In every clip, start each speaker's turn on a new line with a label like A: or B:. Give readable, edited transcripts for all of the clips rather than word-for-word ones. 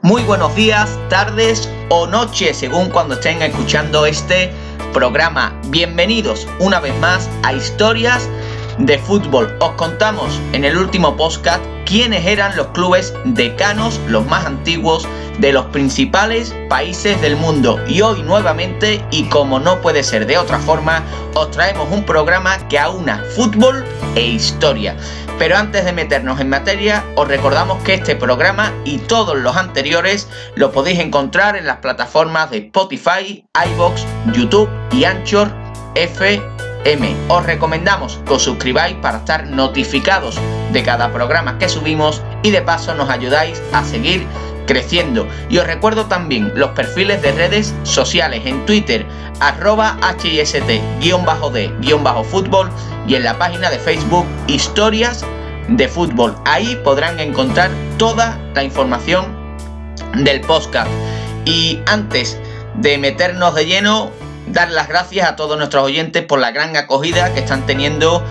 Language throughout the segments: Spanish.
A: Muy buenos días, tardes o noches, según cuando estén escuchando este programa. Bienvenidos una vez más a Historias de Fútbol. Os contamos en el último podcast quiénes eran los clubes decanos, los más antiguos de los principales países del mundo. Y hoy nuevamente, y como no puede ser de otra forma, os traemos un programa que aúna fútbol e historia. Pero antes de meternos en materia, os recordamos que este programa y todos los anteriores lo podéis encontrar en las plataformas de Spotify, iVoox, YouTube y Anchor FM. Os recomendamos que os suscribáis para estar notificados de cada programa que subimos y de paso nos ayudáis a seguir creciendo. Y os recuerdo también los perfiles de redes sociales en Twitter @HIST_D_fútbol y en la página de Facebook Historias de Fútbol. Ahí podrán encontrar toda la información del podcast. Y antes de meternos de lleno, dar las gracias a todos nuestros oyentes por la gran acogida que están teniendo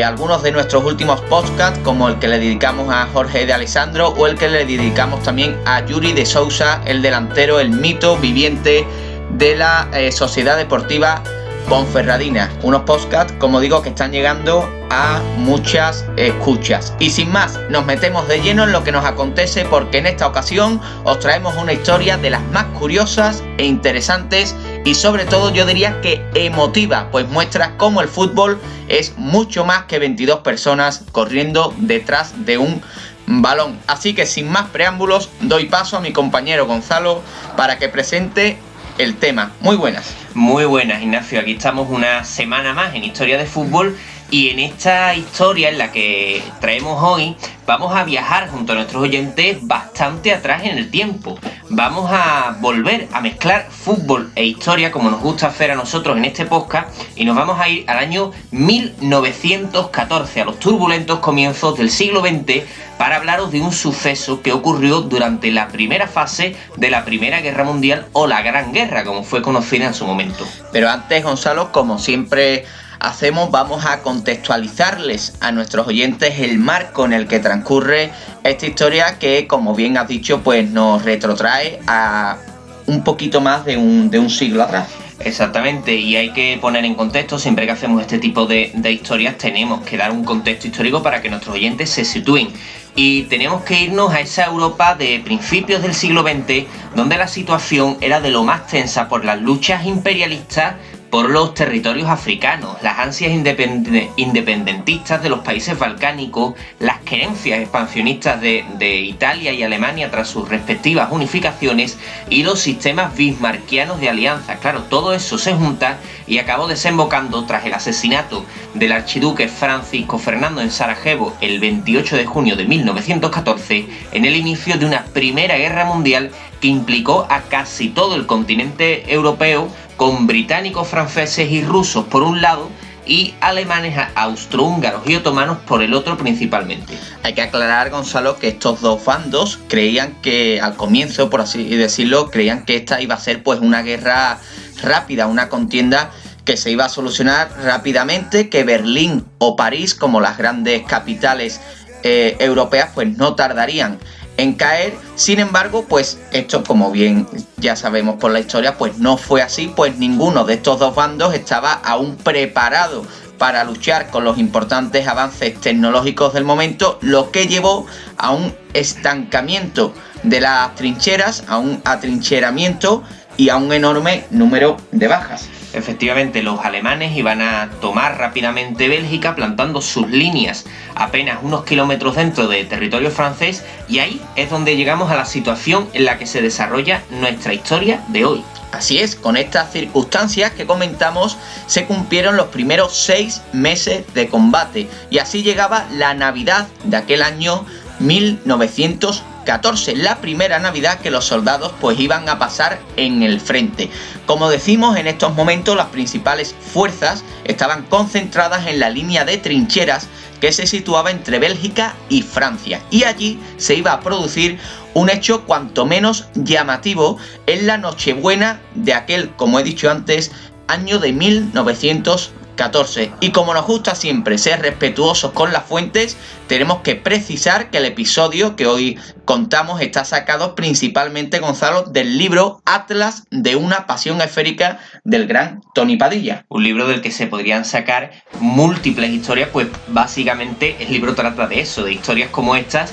A: algunos de nuestros últimos podcasts, como el que le dedicamos a Jorge de Alessandro o el que le dedicamos también a Yuri de Sousa, el delantero, el mito viviente de la Sociedad Deportiva Ponferradina. Unos podcasts, como digo, que están llegando a muchas escuchas. Y sin más, nos metemos de lleno en lo que nos acontece, porque en esta ocasión os traemos una historia de las más curiosas e interesantes y sobre todo yo diría que emotiva, pues muestra cómo el fútbol es mucho más que 22 personas corriendo detrás de un balón. Así que sin más preámbulos, doy paso a mi compañero Gonzalo para que presente el tema. Muy buenas.
B: Muy buenas, Ignacio. Aquí estamos una semana más en Historia de Fútbol y en esta historia en la que traemos hoy vamos a viajar junto a nuestros oyentes bastante atrás en el tiempo. Vamos a volver a mezclar fútbol e historia como nos gusta hacer a nosotros en este podcast y nos vamos a ir al año 1914, a los turbulentos comienzos del siglo XX, para hablaros de un suceso que ocurrió durante la primera fase de la Primera Guerra Mundial, o la Gran Guerra, como fue conocida en su momento.
A: Pero antes, Gonzalo, como siempre hacemos, vamos a contextualizarles a nuestros oyentes el marco en el que transcurre esta historia que, como bien has dicho, pues nos retrotrae a un poquito más de un siglo atrás.
B: Exactamente, y hay que poner en contexto, siempre que hacemos este tipo de historias tenemos que dar un contexto histórico para que nuestros oyentes se sitúen. Y tenemos que irnos a esa Europa de principios del siglo XX, donde la situación era de lo más tensa por las luchas imperialistas por los territorios africanos, las ansias independentistas de los países balcánicos, las querencias expansionistas de Italia y Alemania tras sus respectivas unificaciones y los sistemas bismarckianos de alianza. Claro, todo eso se junta y acabó desembocando, tras el asesinato del archiduque Francisco Fernando en Sarajevo el 28 de junio de 1914, en el inicio de una Primera Guerra Mundial que implicó a casi todo el continente europeo, con británicos, franceses y rusos por un lado y alemanes, austrohúngaros y otomanos por el otro principalmente.
A: Hay que aclarar, Gonzalo, que estos dos bandos creían que al comienzo, por así decirlo, creían que esta iba a ser pues una guerra rápida, una contienda que se iba a solucionar rápidamente, que Berlín o París, como las grandes capitales europeas, pues no tardarían en caer. Sin embargo, pues esto, como bien ya sabemos por la historia, pues no fue así, pues ninguno de estos dos bandos estaba aún preparado para luchar con los importantes avances tecnológicos del momento, lo que llevó a un estancamiento de las trincheras, a un atrincheramiento y a un enorme número de bajas.
B: Efectivamente, los alemanes iban a tomar rápidamente Bélgica, plantando sus líneas apenas unos kilómetros dentro de territorio francés, y ahí es donde llegamos a la situación en la que se desarrolla nuestra historia de hoy.
A: Así es, con estas circunstancias que comentamos se cumplieron los primeros 6 meses de combate y así llegaba la Navidad de aquel año 1914, la primera Navidad que los soldados pues iban a pasar en el frente. Como decimos, en estos momentos las principales fuerzas estaban concentradas en la línea de trincheras que se situaba entre Bélgica y Francia, y allí se iba a producir un hecho cuanto menos llamativo en la Nochebuena de aquel, como he dicho antes, año de 1914. 14. Y como nos gusta siempre ser respetuosos con las fuentes, tenemos que precisar que el episodio que hoy contamos está sacado principalmente, Gonzalo, del libro Atlas de una pasión esférica del gran Tony Padilla.
B: Un libro del que se podrían sacar múltiples historias, pues básicamente el libro trata de eso, de historias como estas,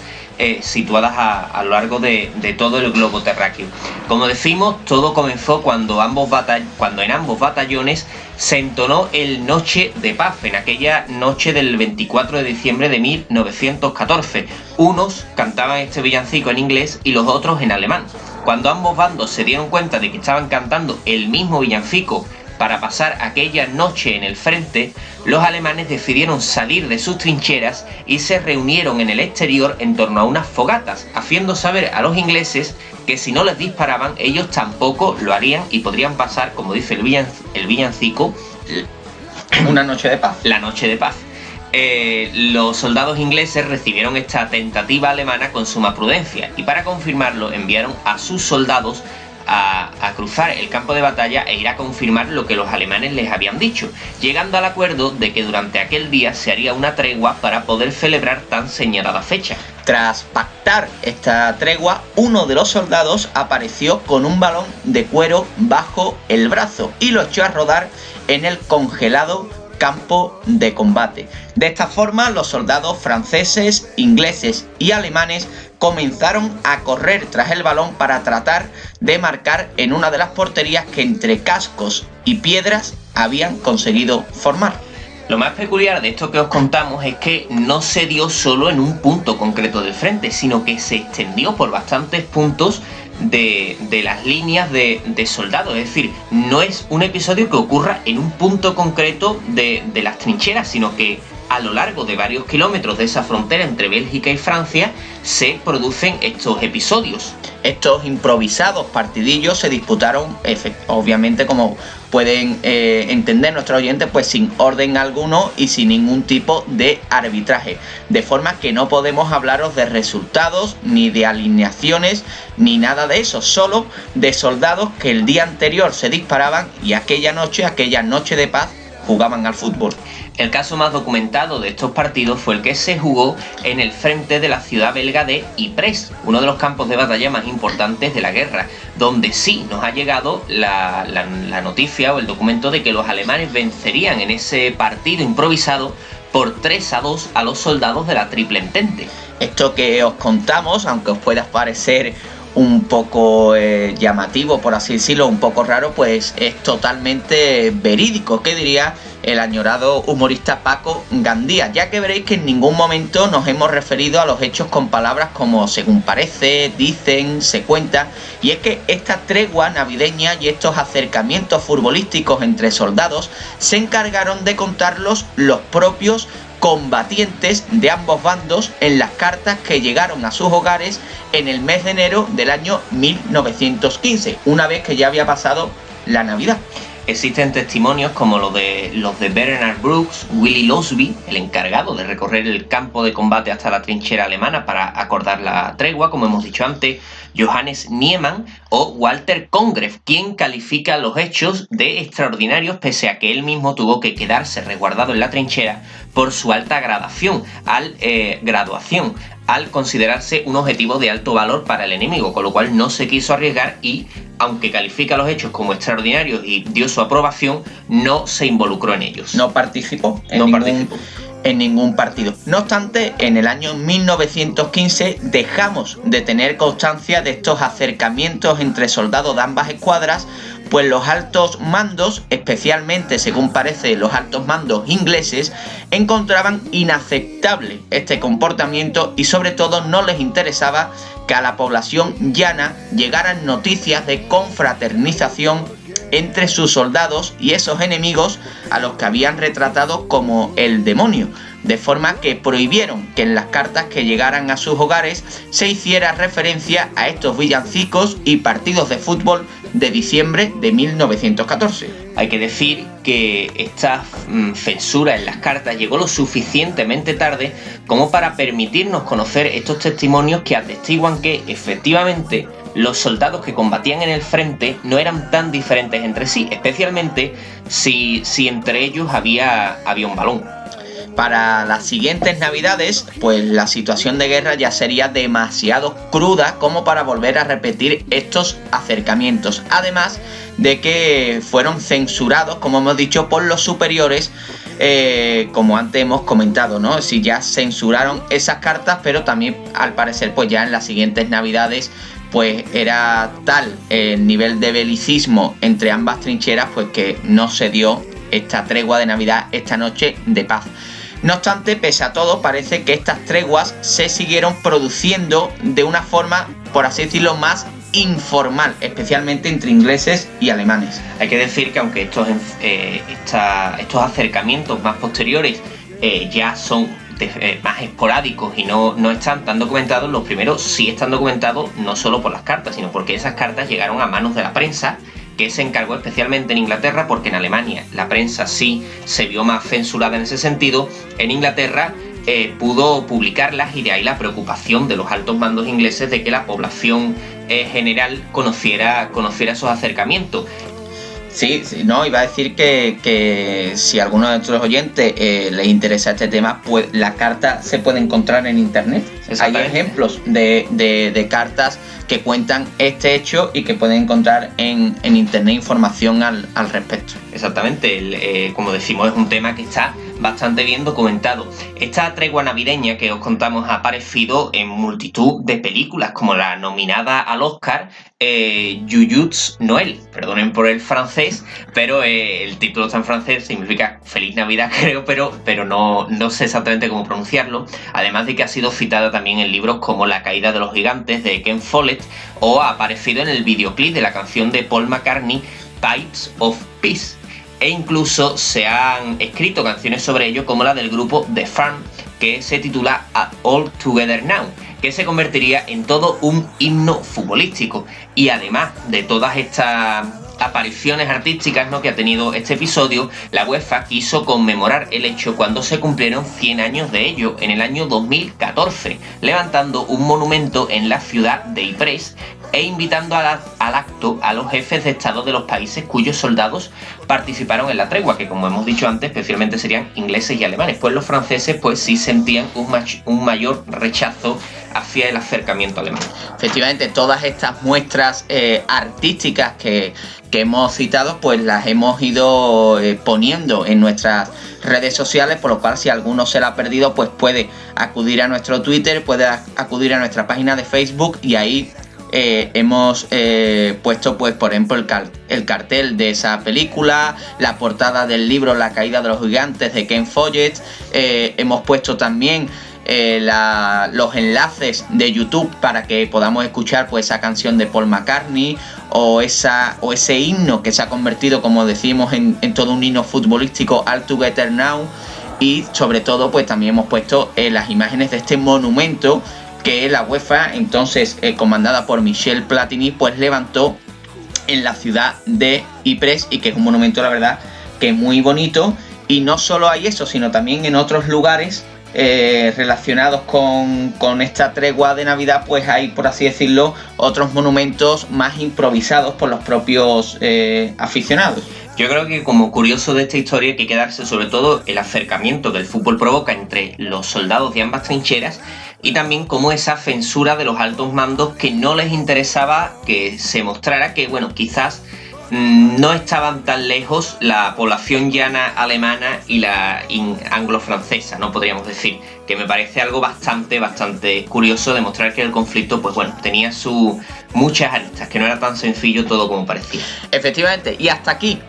B: situadas a lo largo de todo el globo terráqueo. Como decimos, todo comenzó cuando en ambos batallones se entonó el Noche de Paz, en aquella noche del 24 de diciembre de 1914. Unos cantaban este villancico en inglés y los otros en alemán. Cuando ambos bandos se dieron cuenta de que estaban cantando el mismo villancico para pasar aquella noche en el frente, los alemanes decidieron salir de sus trincheras y se reunieron en el exterior en torno a unas fogatas, haciendo saber a los ingleses que si no les disparaban, ellos tampoco lo harían y podrían pasar, como dice el villancico,
A: una noche de paz.
B: La noche de paz. Los soldados ingleses recibieron esta tentativa alemana con suma prudencia y para confirmarlo enviaron a sus soldados a cruzar el campo de batalla e ir a confirmar lo que los alemanes les habían dicho, llegando al acuerdo de que durante aquel día se haría una tregua para poder celebrar tan señalada fecha.
A: Tras pactar esta tregua, uno de los soldados apareció con un balón de cuero bajo el brazo y lo echó a rodar en el congelado campo de combate. De esta forma, los soldados franceses, ingleses y alemanes comenzaron a correr tras el balón para tratar de marcar en una de las porterías que entre cascos y piedras habían conseguido formar.
B: Lo más peculiar de esto que os contamos es que no se dio solo en un punto concreto del frente, sino que se extendió por bastantes puntos de las líneas de soldados. Es decir, no es un episodio que ocurra en un punto concreto de las trincheras, sino que a lo largo de varios kilómetros de esa frontera entre Bélgica y Francia se producen estos episodios.
A: Estos improvisados partidillos se disputaron, obviamente, como pueden entender nuestros oyentes, pues sin orden alguno y sin ningún tipo de arbitraje. De forma que no podemos hablaros de resultados, ni de alineaciones, ni nada de eso. Solo de soldados que el día anterior se disparaban y aquella noche de paz, jugaban al fútbol.
B: El caso más documentado de estos partidos fue el que se jugó en el frente de la ciudad belga de Ypres, uno de los campos de batalla más importantes de la guerra, donde sí nos ha llegado la noticia o el documento de que los alemanes vencerían en ese partido improvisado por 3-2 a los soldados de la Triple Entente.
A: Esto que os contamos, aunque os pueda parecer un poco llamativo, por así decirlo, un poco raro, pues es totalmente verídico. ¿Qué diría el añorado humorista Paco Gandía? Ya que veréis que en ningún momento nos hemos referido a los hechos con palabras como según parece, dicen, se cuenta, y es que esta tregua navideña y estos acercamientos futbolísticos entre soldados se encargaron de contarlos los propios combatientes de ambos bandos en las cartas que llegaron a sus hogares en el mes de enero del año 1915, una vez que ya había pasado la Navidad.
B: Existen testimonios como los de Bernard Brooks, Willy Losby, el encargado de recorrer el campo de combate hasta la trinchera alemana para acordar la tregua, como hemos dicho antes, Johannes Niemann o Walter Congreve, quien califica los hechos de extraordinarios pese a que él mismo tuvo que quedarse resguardado en la trinchera por su alta graduación al considerarse un objetivo de alto valor para el enemigo, con lo cual no se quiso arriesgar y, aunque califica los hechos como extraordinarios y dio su aprobación, no se involucró en ellos.
A: No participó en ningún partido. No obstante, en el año 1915 dejamos de tener constancia de estos acercamientos entre soldados de ambas escuadras, pues los altos mandos, especialmente según parece los altos mandos ingleses, encontraban inaceptable este comportamiento y sobre todo no les interesaba que a la población llana llegaran noticias de confraternización entre sus soldados y esos enemigos a los que habían retratado como el demonio, de forma que prohibieron que en las cartas que llegaran a sus hogares se hiciera referencia a estos villancicos y partidos de fútbol de diciembre de 1914.
B: Hay que decir que esta censura en las cartas llegó lo suficientemente tarde como para permitirnos conocer estos testimonios que atestiguan que efectivamente los soldados que combatían en el frente no eran tan diferentes entre sí, especialmente si entre ellos había un balón.
A: Para las siguientes navidades, pues la situación de guerra ya sería demasiado cruda como para volver a repetir estos acercamientos. Además de que fueron censurados, como hemos dicho, por los superiores, como antes hemos comentado, ¿no? Si ya censuraron esas cartas, pero también al parecer pues ya en las siguientes navidades pues era tal el nivel de belicismo entre ambas trincheras pues que no se dio esta tregua de Navidad, esta noche de paz. No obstante, pese a todo, parece que estas treguas se siguieron produciendo de una forma, por así decirlo, más informal, especialmente entre ingleses y alemanes.
B: Hay que decir que aunque estos acercamientos más posteriores ya son más esporádicos y no están tan documentados, los primeros sí están documentados no solo por las cartas, sino porque esas cartas llegaron a manos de la prensa, que se encargó especialmente en Inglaterra, porque en Alemania la prensa sí se vio más censurada en ese sentido. En Inglaterra pudo publicarlas, y de ahí la preocupación de los altos mandos ingleses de que la población general conociera esos acercamientos.
A: Sí, no, iba a decir que si a alguno de nuestros oyentes les interesa este tema, pues la carta se puede encontrar en internet. Hay ejemplos de cartas que cuentan este hecho y que pueden encontrar en internet información al respecto.
B: Exactamente, como decimos, es un tema que está bastante bien documentado. Esta tregua navideña que os contamos ha aparecido en multitud de películas, como la nominada al Oscar Joyeux Noël, perdonen por el francés, pero el título está en francés, significa Feliz Navidad, creo, pero no sé exactamente cómo pronunciarlo, además de que ha sido citada también en libros como La caída de los gigantes de Ken Follett, o ha aparecido en el videoclip de la canción de Paul McCartney, Pipes of Peace, e incluso se han escrito canciones sobre ello, como la del grupo The Farm, que se titula All Together Now, que se convertiría en todo un himno futbolístico. Y además de todas estas apariciones artísticas, ¿no?, que ha tenido este episodio, la UEFA quiso conmemorar el hecho cuando se cumplieron 100 años de ello, en el año 2014, levantando un monumento en la ciudad de Ypres e invitando al acto a los jefes de estado de los países cuyos soldados participaron en la tregua, que como hemos dicho antes, especialmente serían ingleses y alemanes, pues los franceses pues sí sentían un mayor rechazo hacia el acercamiento alemán.
A: Efectivamente, todas estas muestras artísticas que hemos citado, pues las hemos ido poniendo en nuestras redes sociales, por lo cual si alguno se la ha perdido, pues puede acudir a nuestro Twitter, puede acudir a nuestra página de Facebook, y ahí hemos puesto, pues por ejemplo, el cartel de esa película, la portada del libro La caída de los gigantes de Ken Follett, hemos puesto también los enlaces de YouTube para que podamos escuchar pues esa canción de Paul McCartney o ese himno que se ha convertido, como decimos, en todo un himno futbolístico, All Together Now. Y sobre todo pues también hemos puesto las imágenes de este monumento que la UEFA, entonces comandada por Michel Platini, pues levantó en la ciudad de Ypres, y que es un monumento, la verdad, que es muy bonito. Y no solo hay eso, sino también en otros lugares relacionados con esta tregua de Navidad, pues hay, por así decirlo, otros monumentos más improvisados por los propios aficionados.
B: Yo creo que como curioso de esta historia hay que quedarse sobre todo el acercamiento que el fútbol provoca entre los soldados de ambas trincheras, y también como esa censura de los altos mandos, que no les interesaba que se mostrara que, bueno, quizás no estaban tan lejos la población llana alemana y la anglo-francesa, ¿no? Podríamos decir, que me parece algo bastante curioso, demostrar que el conflicto, pues bueno, tenía muchas aristas, que no era tan sencillo todo como parecía.
A: Efectivamente, y hasta aquí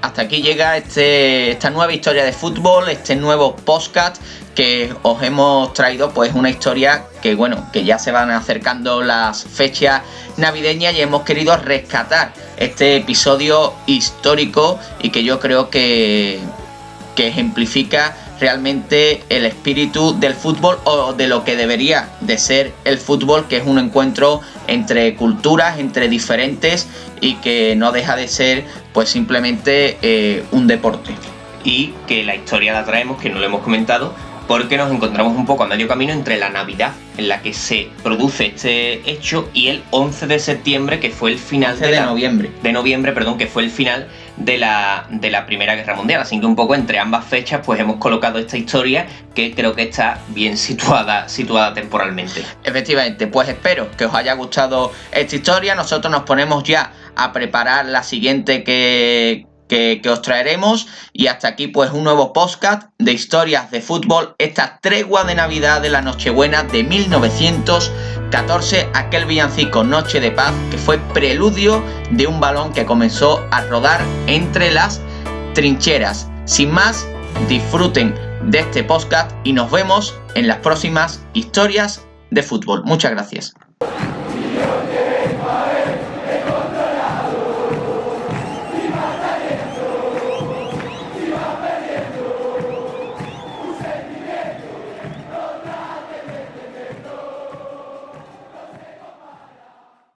A: llega esta nueva historia de fútbol, este nuevo podcast que os hemos traído, pues una historia que, bueno, que ya se van acercando las fechas navideñas, y hemos querido rescatar este episodio histórico y que yo creo que ejemplifica realmente el espíritu del fútbol, o de lo que debería de ser el fútbol, que es un encuentro entre culturas, entre diferentes, y que no deja de ser pues simplemente un deporte.
B: Y que la historia la traemos, que no lo hemos comentado, porque nos encontramos un poco a medio camino entre la Navidad, en la que se produce este hecho, y el 11 de septiembre, que fue el final
A: de noviembre,
B: que fue el final de la Primera Guerra Mundial. Así que un poco entre ambas fechas pues hemos colocado esta historia, que creo que está bien situada temporalmente.
A: Efectivamente, pues espero que os haya gustado esta historia. Nosotros nos ponemos ya a preparar la siguiente que os traeremos, y hasta aquí pues un nuevo podcast de historias de fútbol, esta tregua de Navidad de la Nochebuena de 1914, aquel villancico Noche de Paz que fue preludio de un balón que comenzó a rodar entre las trincheras. Sin más, disfruten de este podcast y nos vemos en las próximas historias de fútbol. Muchas gracias.